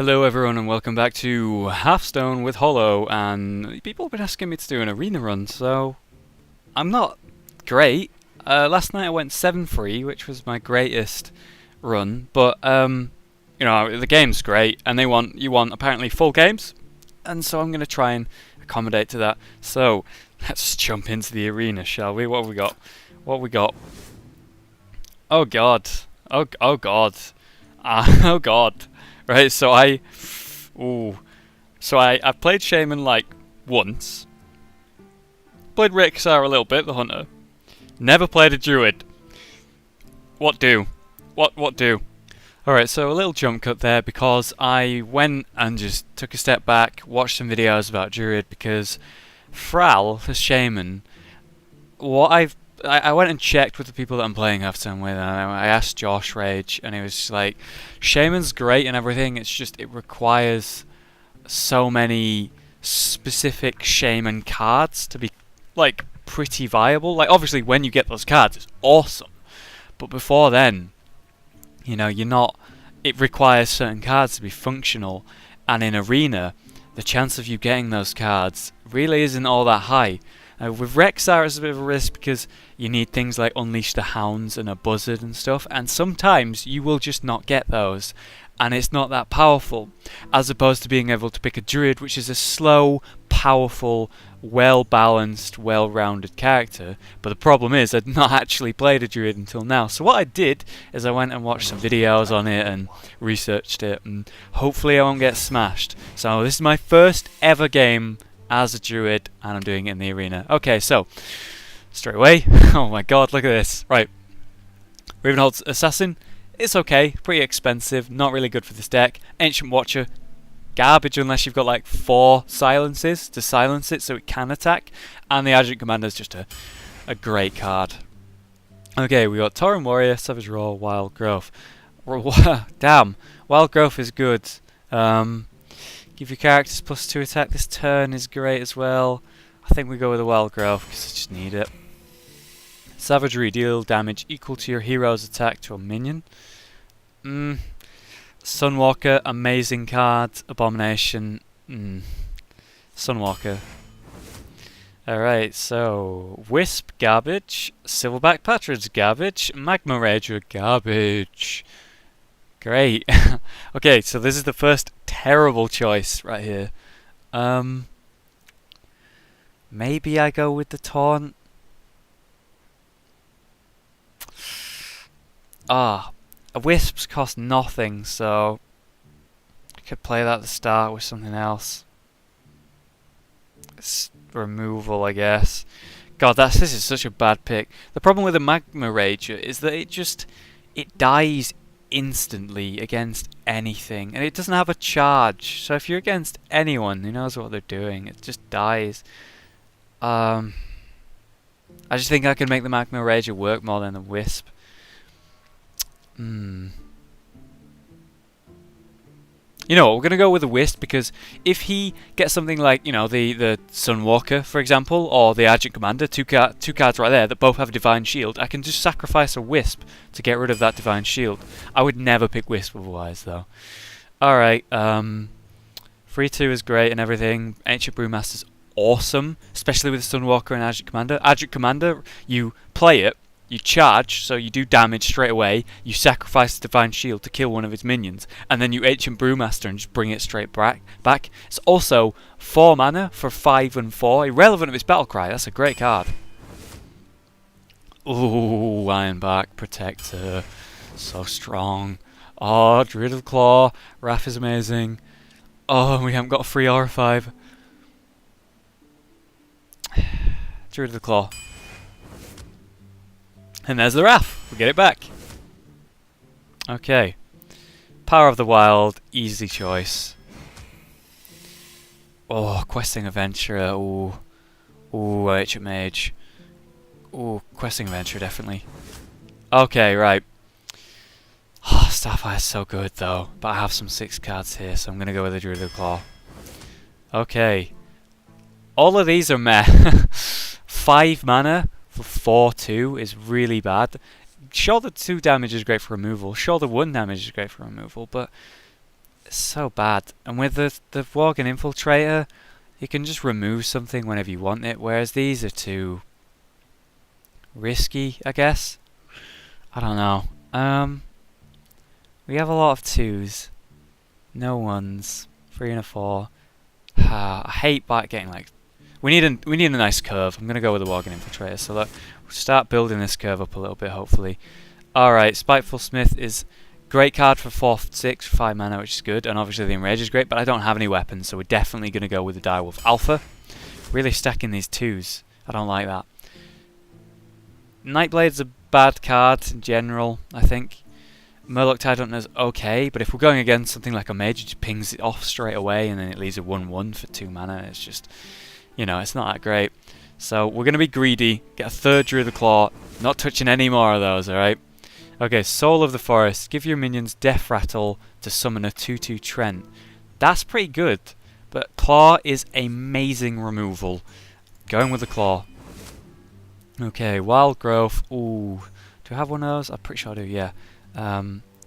Hello everyone and welcome back to Hearthstone with Hollow, and people have been asking me to do an arena run, so I'm not great. Last night I went 7-3, which was my greatest run, but the game's great and you want apparently full games, and so I'm going to try and accommodate to that. So let's jump into the arena, shall we? What have we got? What have we got? Oh god. Oh god. Oh god. Right, so I played Shaman like once. Played Rexar a little bit, the Hunter. Never played a Druid. What do? What do? Alright, so a little jump cut there because I went and just took a step back, watched some videos about Druid because Thrall, the Shaman, I went and checked with the people that I'm playing Hearthstone with, and I asked Josh Rage, and he was just like, Shaman's great and everything, it's just it requires so many specific Shaman cards to be like pretty viable. Like obviously when you get those cards it's awesome, but before then, you're not, it requires certain cards to be functional, and in Arena the chance of you getting those cards really isn't all that high. With Rexar it's a bit of a risk because you need things like Unleash the Hounds and a Buzzard and stuff, and sometimes you will just not get those, and it's not that powerful, as opposed to being able to pick a Druid, which is a slow, powerful, well-balanced, well-rounded character. But the problem is I'd not actually played a Druid until now, so what I did is I went and watched some videos on it and researched it, and hopefully I won't get smashed. So this is my first ever game as a Druid, and I'm doing it in the arena. Okay, so straight away, oh my god, look at this. Right, Ravenholt's Assassin, it's okay, pretty expensive, not really good for this deck. Ancient Watcher, garbage unless you've got like 4 silences to silence it so it can attack. And the Adjunct Commander is just a great card. Okay, we got Tauren Warrior, Savage Roar, Wild Growth. Damn, Wild Growth is good. Give your characters +2 attack this turn is great as well. I think we go with the Wild Growth because I just need it. Savagery, deal damage equal to your hero's attack to a minion. Sunwalker, amazing card. Abomination. Sunwalker. Alright, so Wisp, garbage. Silverback Patrid's garbage. Magma Rager, garbage. Great. Okay, so this is the first terrible choice right here. Maybe I go with the Taunt. Wisps cost nothing, so I could play that at the start with something else. It's removal, I guess. God, this is such a bad pick. The problem with the Magma Rager is that it dies instantly against anything, and it doesn't have a charge, so if you're against anyone who knows what they're doing, it just dies. I just think I can make the Magma Rager work more than the Wisp. You know what, we're going to go with the Wisp, because if he gets something like, the Sunwalker, for example, or the Adjunct Commander, two cards right there that both have a Divine Shield, I can just sacrifice a Wisp to get rid of that Divine Shield. I would never pick Wisp otherwise, though. Alright, 3-2 is great and everything. Ancient Brewmaster's awesome, especially with Sunwalker and Adjunct Commander. Adjunct Commander, you play it, you charge, so you do damage straight away, you sacrifice the Divine Shield to kill one of its minions, and then you Ancient Brewmaster and just bring it straight back. It's also 4 mana for 5 and 4, irrelevant of its Battlecry, that's a great card. Ooh, Ironbark Protector, so strong. Oh, Druid of Claw, Wrath is amazing. Oh, we haven't got a free or a 5. Druid of the Claw. And there's the Wrath. We get it back. Okay. Power of the Wild. Easy choice. Oh, Questing Adventurer. Ooh. Ooh, Ancient Mage. Ooh, Questing Adventurer, definitely. Okay, right. Oh, Starfire is so good, though. But I have some 6 cards here, so I'm going to go with the Druid of the Claw. Okay. All of these are meh. 5 mana for 4-2 is really bad. Sure, the 2 damage is great for removal. Sure, the 1 damage is great for removal, but It's so bad. And with the Worgen Infiltrator, you can just remove something whenever you want it, whereas these are too risky, I guess. I don't know. We have a lot of 2s. No 1s. 3 and a 4. I hate getting like... We need a nice curve. I'm going to go with the Worgen Infiltrator. So we'll start building this curve up a little bit, hopefully. Alright, Spiteful Smith is great card for 4/6 for 5 mana, which is good. And obviously the Enrage is great, but I don't have any weapons, so we're definitely going to go with the Direwolf Alpha. Really stacking these 2s. I don't like that. Nightblade's a bad card in general, I think. Murloc Tidehunter is okay, but if we're going against something like a mage, it just pings it off straight away and then it leaves a 1/1 for 2 mana. It's just, you know, it's not that great. So we're going to be greedy, get a 3rd Druid of the Claw, not touching any more of those, alright? Okay, Soul of the Forest. Give your minions Death Rattle to summon a 2/2 Trent. That's pretty good, but Claw is amazing removal. Going with the Claw. Okay, Wild Growth. Ooh, do I have one of those? I'm pretty sure I do, yeah.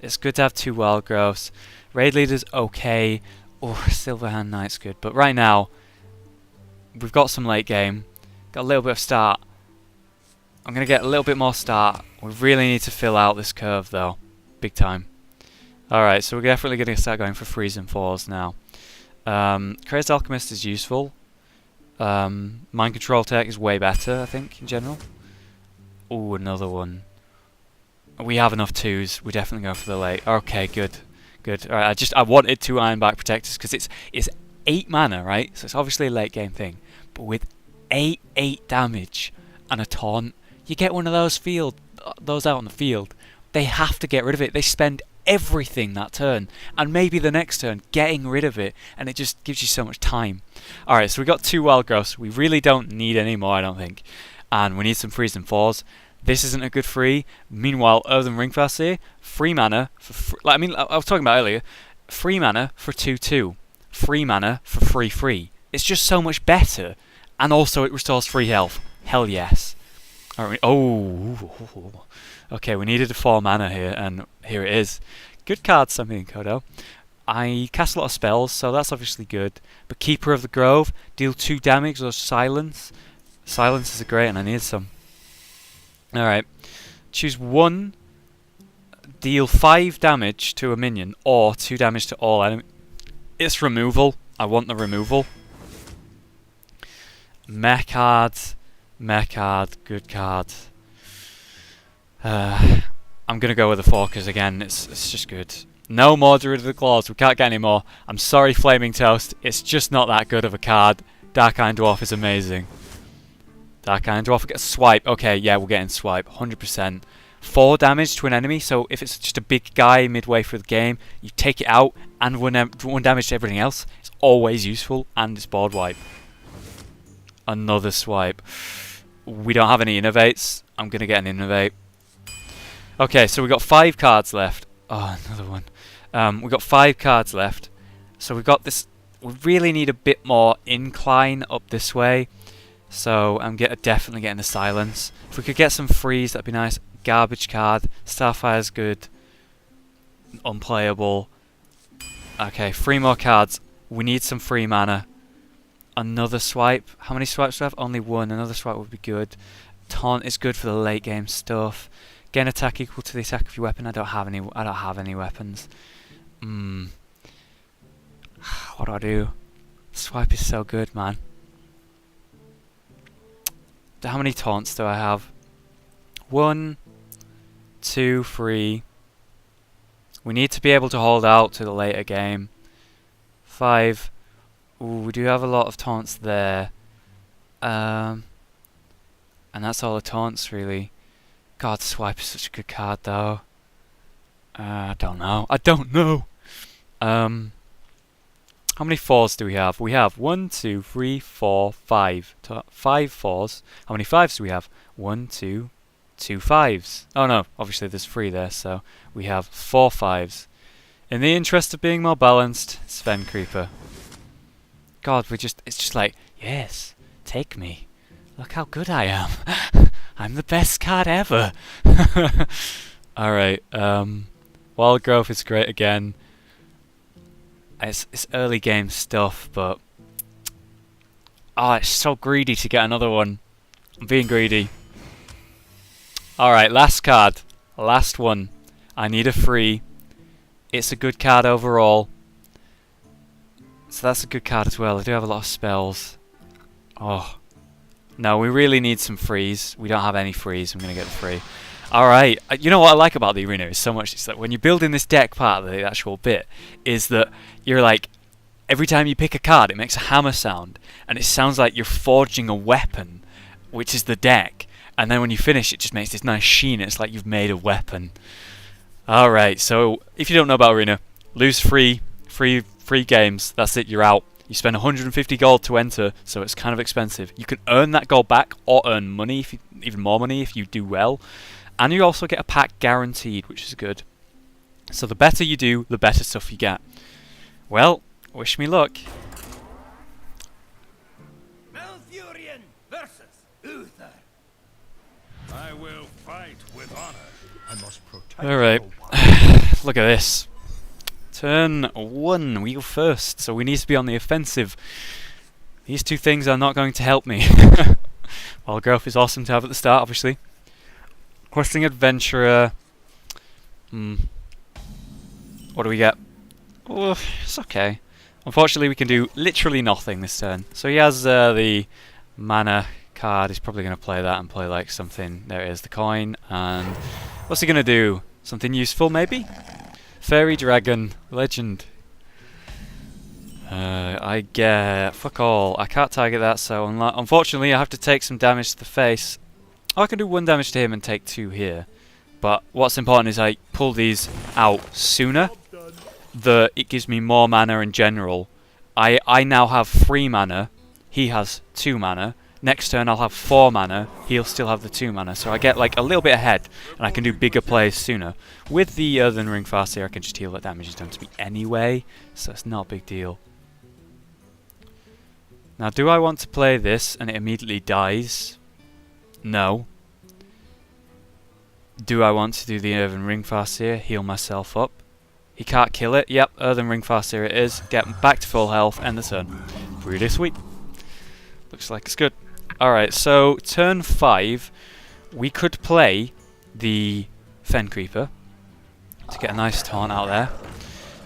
It's good to have 2 Wild Growths. Raid Leader's okay. Oh, Silverhand Knight's good. But right now, we've got some late game. Got a little bit of start. I'm going to get a little bit more start. We really need to fill out this curve, though. Big time. Alright, so we're definitely going to start going for 3s and 4s now. Crazed Alchemist is useful. Mind Control Tech is way better, I think, in general. Ooh, another one. We have enough 2s. We definitely go for the late. Okay, good. Good. Alright, I wanted 2 Ironbark Protectors because it's 8 mana, right? So it's obviously a late game thing. But with 8 damage and a taunt, you get one of those out on the field. They have to get rid of it. They spend everything that turn, and maybe the next turn getting rid of it, and it just gives you so much time. Alright, so we got 2 Wild Growths. We really don't need any more, I don't think. And we need some 3s and 4s. This isn't a good 3. Meanwhile, Earthen Ringfast here, 3 mana for I was talking about earlier, 3 mana for 2/2. 3 mana for 3/3. It's just so much better. And also it restores 3 health. Hell yes. Alright, okay, we needed a 4 mana here, and here it is. Good card, Something Kodo. I cast a lot of spells, so that's obviously good. But Keeper of the Grove, deal 2 damage or silence. Silence is great, and I need some. Alright, choose 1, deal 5 damage to a minion, or 2 damage to all enemies. It's removal. I want the removal. Mech cards. Mech card, good card. I'm gonna go with the 4 because again, it's just good. No more Druid of the Claws. We can't get any more. I'm sorry, Flaming Toast. It's just not that good of a card. Dark Iron Dwarf is amazing. Dark Iron Dwarf, we get a swipe. Okay, yeah, we're getting swipe, 100%. 4 damage to an enemy. So if it's just a big guy midway through the game, you take it out and 1 damage to everything else. It's always useful, and it's board wipe. Another swipe. We don't have any innovates. I'm gonna get an innovate. Okay, so we got 5 cards left. Oh, another one. We got 5 cards left. So we've got this. We really need a bit more incline up this way. So I'm definitely getting the silence. If we could get some freeze, that'd be nice. Garbage card. Starfire's good. Unplayable. Okay, 3 more cards. We need some free mana. Another swipe. How many swipes do we have? Only 1. Another swipe would be good. Taunt is good for the late game stuff. Gain attack equal to the attack of your weapon. I don't have any weapons. What do I do? Swipe is so good, man. How many taunts do I have? 1, 2, 3. We need to be able to hold out to the later game. 5. Ooh, we do have a lot of taunts there. And that's all the taunts, really. God, Swipe is such a good card, though. I don't know. How many 4s do we have? We have 1, 2, 3, 4, 5. 5 4s. How many 5s do we have? 1, 2, 2 5s. Oh no, obviously there's 3 there, so we have 4 5s. In the interest of being more balanced, Sven Creeper. God, it's just like, yes, take me. Look how good I am. I'm the best card ever. Alright, Wild Growth is great again. It's early game stuff, but it's so greedy to get another one. I'm being greedy. Alright, last card. Last one. I need a free. It's a good card overall. So that's a good card as well. I do have a lot of spells. Oh. No, we really need some frees. We don't have any frees. I'm going to get the free. Alright. You know what I like about the arena is so much. It's that when you're building this deck part of the actual bit, is that you're like, every time you pick a card, it makes a hammer sound. And it sounds like you're forging a weapon, which is the deck. And then when you finish, it just makes this nice sheen. It's like you've made a weapon. Alright, so if you don't know about arena, lose free games. That's it, you're out. You spend 150 gold to enter, so it's kind of expensive. You can earn that gold back or earn money, even more money if you do well. And you also get a pack guaranteed, which is good. So the better you do, the better stuff you get. Well, wish me luck. Malfurion versus Uther. I will fight with honor. I must protect. Alright, look at this. Turn 1, we go first, so we need to be on the offensive. These two things are not going to help me. While growth is awesome to have at the start, obviously. Questing Adventurer. What do we get? Oh, it's okay. Unfortunately, we can do literally nothing this turn. So he has the mana card. He's probably going to play that and play like something. There it is, the coin. And what's he going to do? Something useful, maybe? Fairy Dragon. Legend. I get... Fuck all. I can't target that, so unfortunately I have to take some damage to the face. I can do 1 damage to him and take 2 here. But what's important is I pull these out sooner. It gives me more mana in general. I now have 3 mana. He has 2 mana. Next turn I'll have 4 mana. He'll still have the 2 mana. So I get like a little bit ahead. And I can do bigger plays sooner. With the Earthen Ring Farseer I can just heal that damage is done to me anyway. So it's not a big deal. Now do I want to play this and it immediately dies? No. Do I want to do the Earthen Ring Farseer? Heal myself up? He can't kill it. Yep, Earthen Ring Farseer it is. Get back to full health, end the turn. Really sweet. Looks like it's good. Alright, so turn 5, we could play the Fen Creeper to get a nice taunt out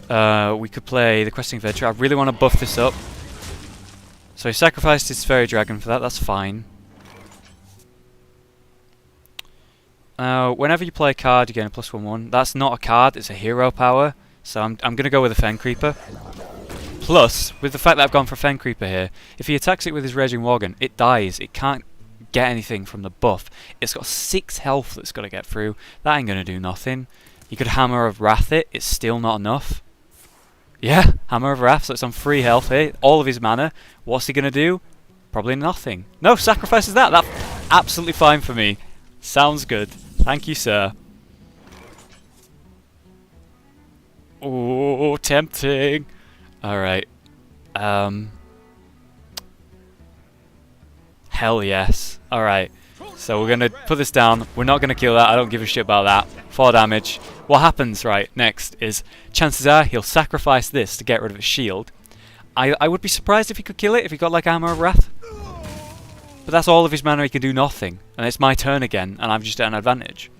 there. We could play the Questing Adventure. I really want to buff this up. So he sacrificed his Fairy Dragon for that, that's fine. Whenever you play a card, you gain a +1/1. That's not a card, it's a hero power. So I'm going to go with a Fen Creeper. Plus, with the fact that I've gone for Fen Creeper here, if he attacks it with his Raging Worgen, it dies. It can't get anything from the buff. It's got 6 health that's got to get through. That ain't going to do nothing. You could Hammer of Wrath it, it's still not enough. Yeah, Hammer of Wrath, so it's on 3 health here. All of his mana. What's he going to do? Probably nothing. No, sacrifices that. That's absolutely fine for me. Sounds good. Thank you, sir. Oh, tempting. Alright. Hell yes. Alright. So we're going to put this down. We're not going to kill that. I don't give a shit about that. 4 damage. What happens, right, next is chances are he'll sacrifice this to get rid of his shield. I would be surprised if he could kill it, if he got like Hammer of Wrath. But that's all of his mana, he can do nothing. And it's my turn again, and I'm just at an advantage.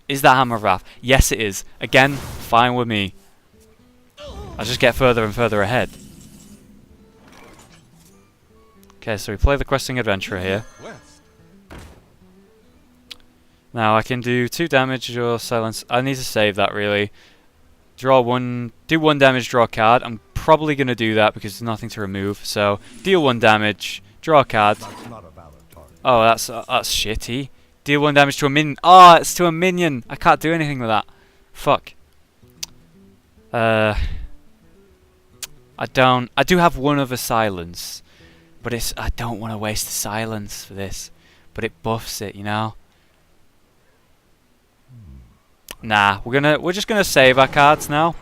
Is that Hammer of Wrath? Yes, it is. Again, fine with me. I'll just get further and further ahead. Okay, so we play the Questing Adventurer here. Now I can do 2 damage or silence. I need to save that really. Draw 1, do 1 damage, draw a card. I'm probably going to do that because there's nothing to remove. So deal 1 damage, draw a card. Oh, that's shitty. Deal 1 damage to a minion. Oh, it's to a minion. I can't do anything with that. Fuck. I do have 1 other silence, but I don't want to waste the silence for this. But it buffs it, you know. Nah, we're just gonna save our cards now.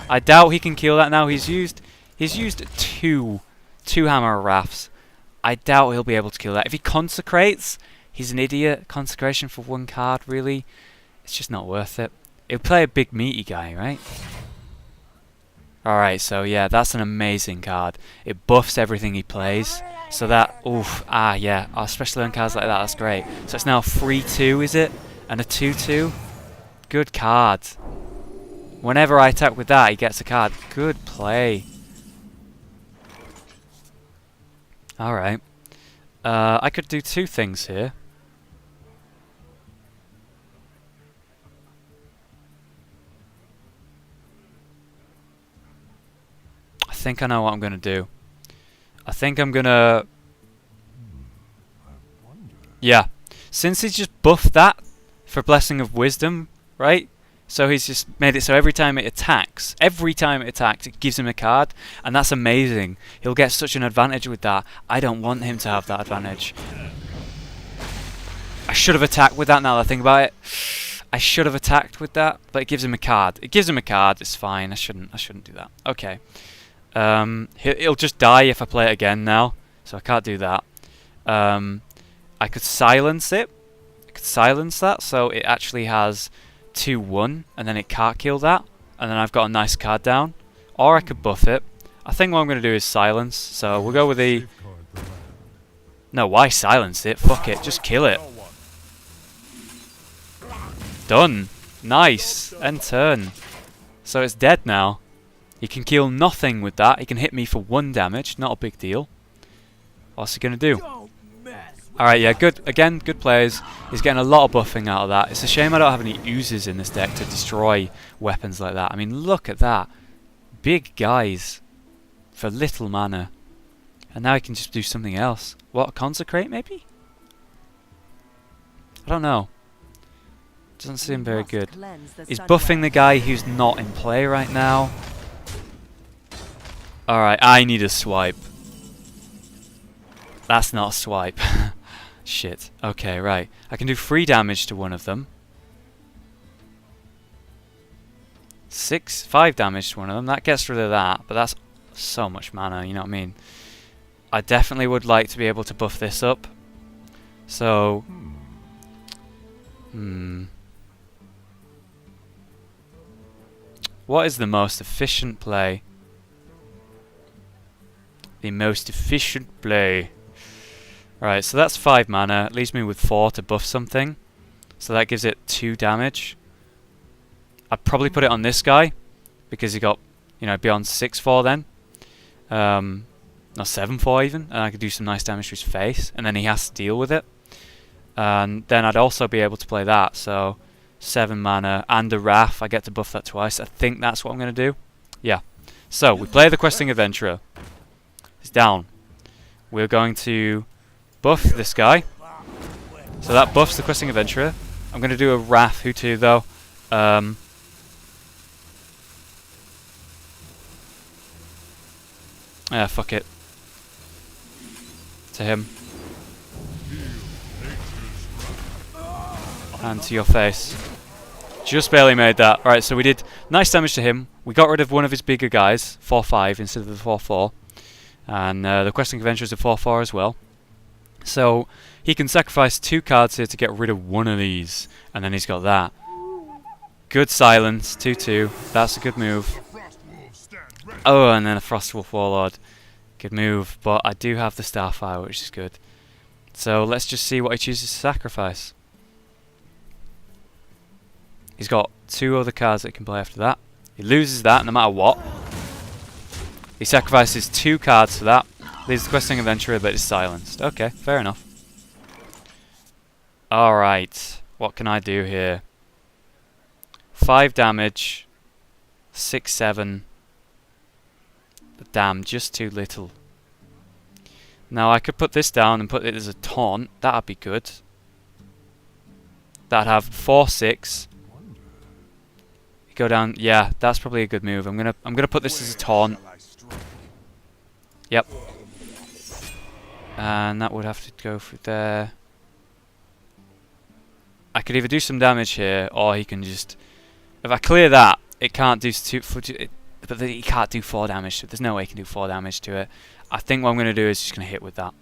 I doubt he can kill that now. He's used 2 Hammer of Wraths. I doubt he'll be able to kill that. If he consecrates, he's an idiot. Consecration for 1 card, really? It's just not worth it. He'll play a big meaty guy, right? Alright, so yeah, that's an amazing card. It buffs everything he plays. So that, oof, yeah, especially on cards like that, that's great. So it's now 3-2, is it? And a 2-2? Good card. Whenever I attack with that, he gets a card. Good play. Alright. I could do two things here. I think I know what I'm going to do. I think I'm going to... Yeah. Since he's just buffed that for Blessing of Wisdom, right? So he's just made it so every time it attacks, it gives him a card. And that's amazing. He'll get such an advantage with that. I don't want him to have that advantage. I should have attacked with that now that I think about it. I should have attacked with that, but it gives him a card. It gives him a card, it's fine. I shouldn't do that. Okay. He'll just die if I play it again now, so I can't do that. I could silence it. I could silence that, so it actually has 2-1, and then it can't kill that, and then I've got a nice card down. Or I could buff it. I think what I'm going to do is silence, so we'll go with the... No, why silence it? Fuck it, just kill it. Done. Nice. End turn. So it's dead now. He can kill nothing with that. He can hit me for 1 damage. Not a big deal. What's he going to do? Alright, yeah, good. Again, good plays. He's getting a lot of buffing out of that. It's a shame I don't have any oozes in this deck to destroy weapons like that. I mean, look at that. Big guys for little mana. And now he can just do something else. What, Consecrate maybe? I don't know. Doesn't seem very good. He's buffing the guy who's not in play right now. Alright, I need a swipe. That's not a swipe. Shit. Okay, right. I can do 3 damage to one of them. 5 damage to one of them. That gets rid of that, but that's so much mana, you know what I mean? I definitely would like to be able to buff this up. So... What is the most efficient play? The most efficient play. Right, so that's 5 mana. It leaves me with 4 to buff something. So that gives it 2 damage. I'd probably put it on this guy, because he got, you know, beyond 6-4 then. Not 7-4 even. And I could do some nice damage to his face. And then he has to deal with it. And then I'd also be able to play that. So 7 mana and a Wrath. I get to buff that twice. I think that's what I'm going to do. Yeah. So we play the Questing Adventurer. He's down. We're going to buff this guy. So that buffs the Questing Adventurer. I'm going to do a Wrath Hutu though. Yeah, fuck it. To him. And to your face. Just barely made that. Alright, so we did nice damage to him. We got rid of one of his bigger guys, 4-5 instead of the 4-4. And the Questing Adventurer is a 4-4 as well. So he can sacrifice 2 cards here to get rid of one of these. And then he's got that. Good silence, 2-2. That's a good move. Oh, and then a Frostwolf Warlord. Good move, but I do have the Starfire, which is good. So let's just see what he chooses to sacrifice. He's got 2 other cards that he can play after that. He loses that no matter what. He sacrifices 2 cards for that. Leaves the Questing Adventurer, but is silenced. Okay, fair enough. Alright, what can I do here? 5 damage. 6-7. Damn, just too little. Now I could put this down and put it as a taunt. That'd be good. That'd have 4-6. Go down. Yeah, that's probably a good move. I'm gonna put this as a taunt. Yep. And that would have to go through there. I could either do some damage here, or he can just... If I clear that, it can't do... But he can't do 4 damage to it. There's no way he can do 4 damage to it. I think what I'm going to do is just going to hit with that.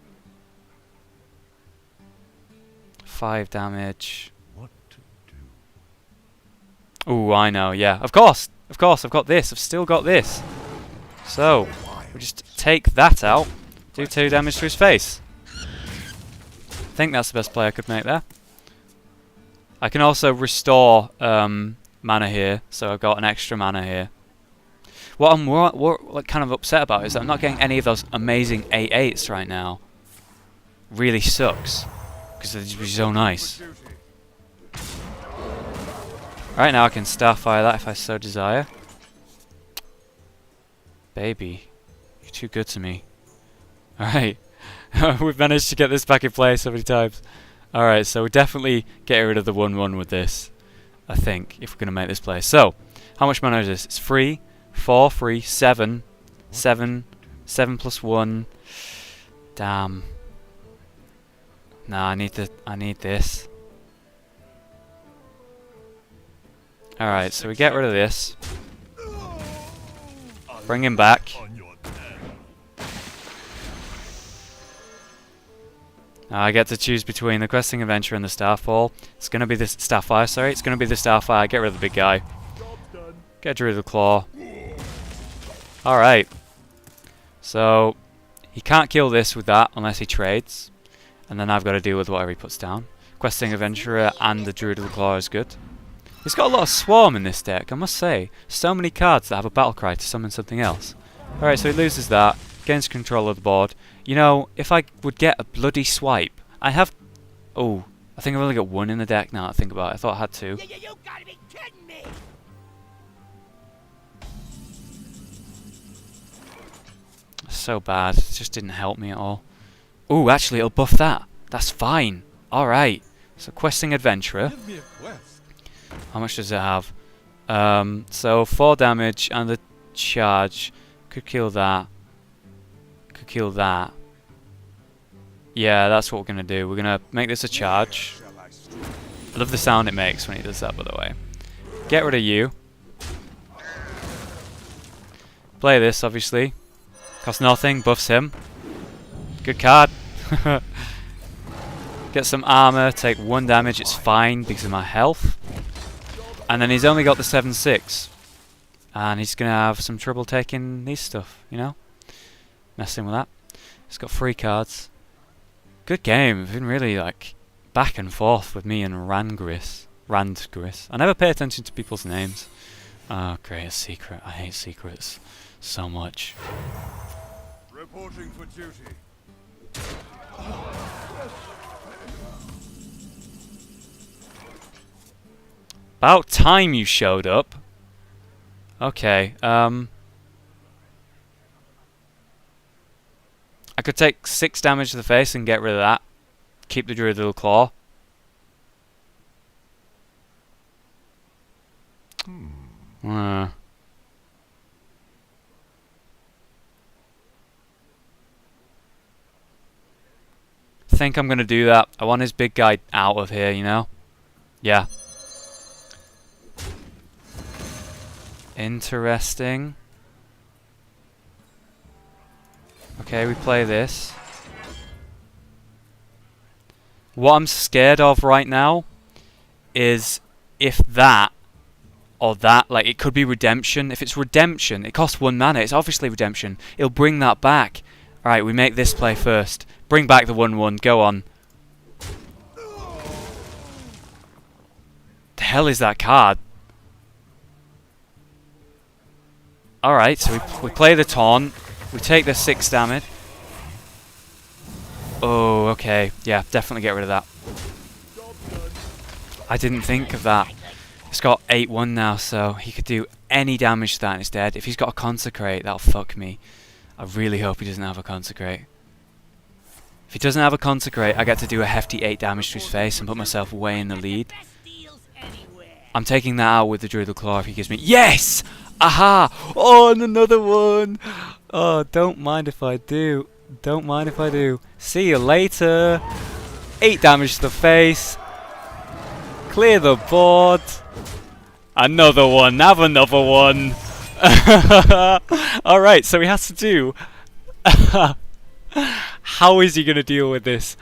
5 damage. What to do? Ooh, I know, yeah. Of course, I've got this. I've still got this. So, we just take that out, do 2 damage to his face. I think that's the best play I could make there. I can also restore mana here, so I've got an extra mana here. What I'm like, kind of upset about is that I'm not getting any of those amazing 8/8s right now. Really sucks, because they'd be so nice. Right now I can Starfire that if I so desire. Baby, you're too good to me. Alright, we've managed to get this back in play so many times. Alright, so we're definitely getting rid of the 1/1 with this, I think, if we're going to make this play. So, how much mana is this? It's 3, 4, 3, 7, 7, 7 plus 1. Damn. Nah, I need this. Alright, so we get rid of this. Bring him back. Now I get to choose between the Questing Adventurer and the Starfall. It's going to be the Starfire, sorry. It's going to be the Starfire. Get rid of the big guy. Get rid of the Claw. Alright. So, he can't kill this with that unless he trades. And then I've got to deal with whatever he puts down. Questing Adventurer and the Druid of the Claw is good. He's got a lot of Swarm in this deck, I must say. So many cards that have a battle cry to summon something else. Alright, so he loses that. Gains control of the board. You know, if I would get a bloody swipe, I have... Oh, I think I've only got 1 in the deck now that I think about it. I thought I had 2. You gotta be kidding me! So bad. It just didn't help me at all. Oh, actually, it'll buff that. That's fine. Alright. So, Questing Adventurer. Give me a quest. How much does it have? So 4 damage and the charge. Could kill that. Could kill that. Yeah, that's what we're going to do. We're going to make this a charge. I love the sound it makes when he does that, by the way. Get rid of you. Play this, obviously. Costs nothing, buffs him. Good card. Get some armor, take 1 damage, it's fine because of my health. And then he's only got the 7/6. And he's going to have some trouble taking these stuff, you know? Messing with that. He's got 3 cards. Good game. It's been really, like, back and forth with me and Randgris. I never pay attention to people's names. Oh, great, a secret. I hate secrets so much. Reporting for duty. About time you showed up. Okay, I could take 6 damage to the face and get rid of that. Keep the Druid of the Claw. I think I'm going to do that. I want his big guy out of here, you know? Yeah. Interesting. Okay, we play this. What I'm scared of right now is if that or that, like, it could be redemption. If it's redemption, it costs 1 mana. It's obviously redemption. It'll bring that back. Alright, we make this play first. Bring back the 1/1. Go on. The hell is that card? Alright, so we play the taunt. We take the 6 damage. Oh, okay. Yeah, definitely get rid of that. I didn't think of that. It's got 8/1 now, so he could do any damage to that and it's dead. If he's got a Consecrate, that'll fuck me. I really hope he doesn't have a Consecrate. If he doesn't have a Consecrate, I get to do a hefty 8 damage to his face and put myself way in the lead. I'm taking that out with the Druid of the Claw if he gives me... Yes! Aha! Oh, and another one! Oh, don't mind if I do. Don't mind if I do. See you later! 8 damage to the face. Clear the board. Another one. Have another one. Alright, so he has to do... How is he going to deal with this?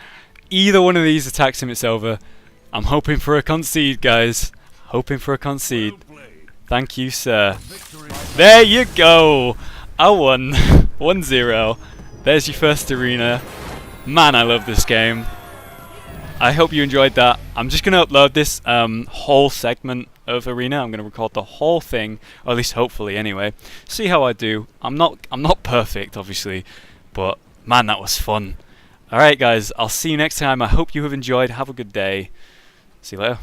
Either one of these attacks him, it's over. I'm hoping for a concede, guys. Hoping for a concede. Thank you, sir. There you go. I won 1-0. There's your first arena. Man, I love this game. I hope you enjoyed that. I'm just going to upload this whole segment of arena. I'm going to record the whole thing, or at least hopefully anyway. See how I do. I'm not perfect, obviously, but man, that was fun. Alright guys, I'll see you next time. I hope you have enjoyed. Have a good day. See you later.